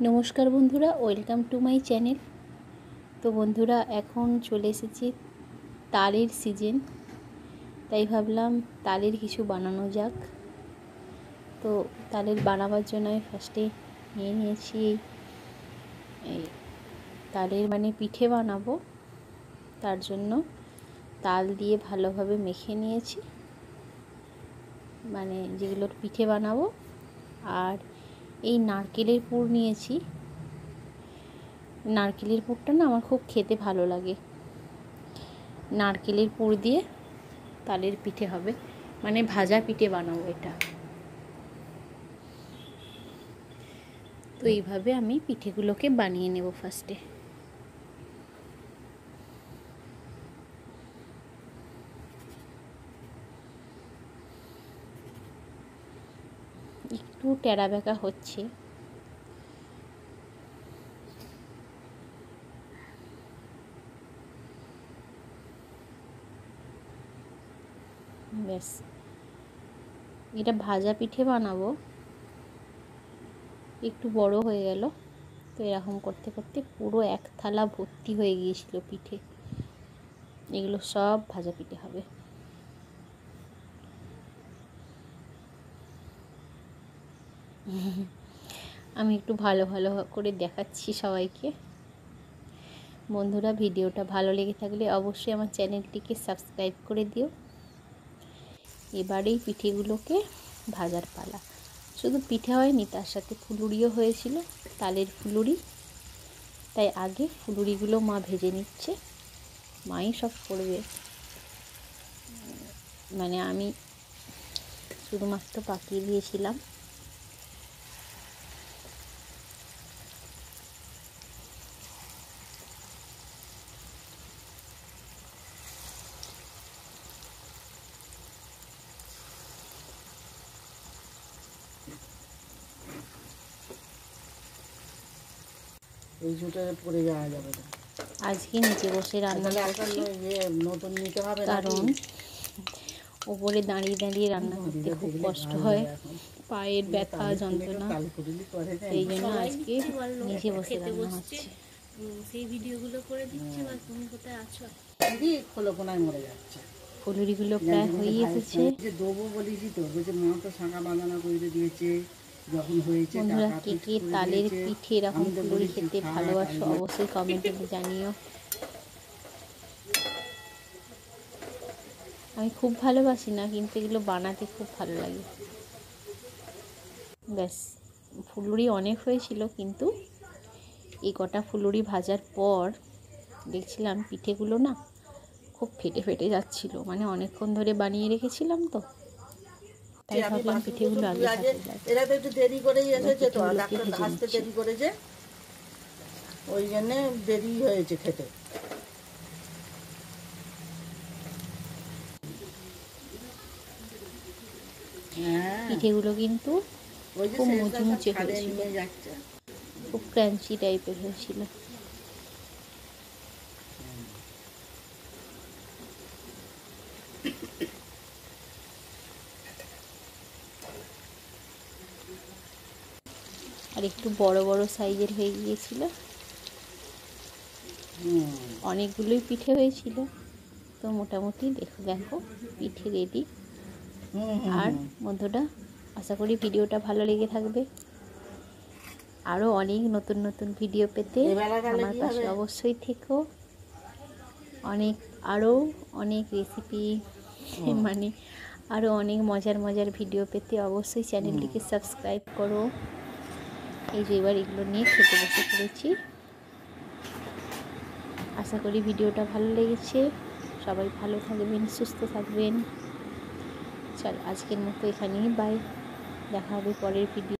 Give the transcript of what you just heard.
নমস্কার বন্ধুরা, welcome to my channel. তো বন্ধুরা, এখন চলে এসেছি তালের সিজন, তাই ভাবলাম তালের কিছু বানানো যাক। তো তালের বানাবার জন্য আমি ফার্স্টে নিয়ে নিয়েছি এই তালের পিঠে বানাবো। তার জন্য তাল দিয়ে ভালোভাবে মেখে নিয়েছি, যেগুলোর পিঠে বানাবো। আর এই নারকেলের পুর নিয়েছি। নারকেলের পুরটা না আমার খুব খেতে ভালো লাগে। নারকেলের পুর দিয়ে তালের পিঠে হবে, ভাজা পিঠে বানাবো এটা। তো এইভাবে আমি পিঠেগুলোকে বানিয়ে নেব। ফার্স্টে একটু টেরা বেঁকা হচ্ছে, ব্যাস। এটা ভাজা পিঠে বানাবো, একটু বড় হয়ে গেল। তো এরকম করতে করতে পুরো এক থালা ভর্তি হয়ে গিয়েছিল পিঠে। এগুলো সব ভাজা পিঠে হবে। আমি একটু ভালো ভালো করে দেখাচ্ছি সবাইকে। বন্ধুরা, ভিডিওটা ভালো লেগে থাকলে অবশ্যই আমার চ্যানেলটিকে সাবস্ক্রাইব করে দিও। এবারেই পিঠেগুলোকে ভাজার পালা। শুধু পিঠে হয়নি, তার সাথে ফুলুরিও হয়েছিল, তালের ফুলুরি। তাই আগে ফুলুরিগুলো মা ভেজে নিচ্ছে। মাই সব করবে, আমি শুধুমাত্র পাকিয়ে দিয়েছিলাম। এই জুটে পড়ে যাওয়া যাবে না। আজকে নিচে বসে রান্না করছি, নতুন নিতে হবে, কারণ ওপরে দাঁড়িয়ে দাঁড়িয়ে রান্না করতে খুব কষ্ট হয়, পায়ের ব্যথা যন্ত্রণা। সেই জন্য আজকে নিচে বসে রান্না হচ্ছে। সেই ভিডিওগুলো করে দিচ্ছি। বা তুমি কোথায় আছো? খোলকোনায় মরে যাচ্ছে। ফুলুরিগুলো প্রায় হয়ে এসেছে। যে দেবো বলেছি তো, বলছে মা তো শাঁখা বাঁধানা করে দিয়েছে। যখন হয়েছে বন্ধুরা, কে কে তালের পিঠে এরকম ফুলুরি খেতে ভালোবাসো অবশ্যই কমেন্টে জানিও। আমি খুব ভালোবাসি না, কিন্তু এগুলো বানাতে খুব ভালো লাগে। ব্যাস, ফুলুরি অনেক হয়েছিল, কিন্তু এই কটা ফুলুরি ভাজার পর দেখছিলাম পিঠেগুলো না খুব ফেটে ফেটে যাচ্ছিল। অনেকক্ষণ ধরে বানিয়ে রেখেছিলাম, তো তাই ভাবলাম পিঠেগুলো আগে এরা তো একটু দেরি করেই এসেছে, তো ডাক্তার আসতে দেরি করেছে, ওই জন্যে দেরি হয়েছে খেতে। পিঠেগুলো কিন্তু খুব মুচমুচে হয়েছিল, খুব ক্রাঞ্চি টাইপের হয়েছিল। আর একটু বড় বড় সাইজের হয়ে গিয়েছিল। অনেকগুলোই পিঠে হয়েছিল, তো মোটামুটি দেখো পিঠে রেডি। আর বন্ধুরা, আশা করি ভিডিওটা ভালো লেগে থাকবে। আরও অনেক নতুন নতুন ভিডিও পেতে আমার পাশে অবশ্যই থেকো। আরও অনেক রেসিপি, আরও অনেক মজার মজার ভিডিও পেতে অবশ্যই চ্যানেলটিকে সাবস্ক্রাইব করো। এই যে এবার এগুলো নিয়ে খেতে বসে পড়েছি। আশা করি ভিডিওটা ভালো লেগেছে। সবাই ভালো থাকবেন, সুস্থ থাকবেন। চল, আজকের মতো এখানেই বাই। দেখা হবে পরের ভিডিও।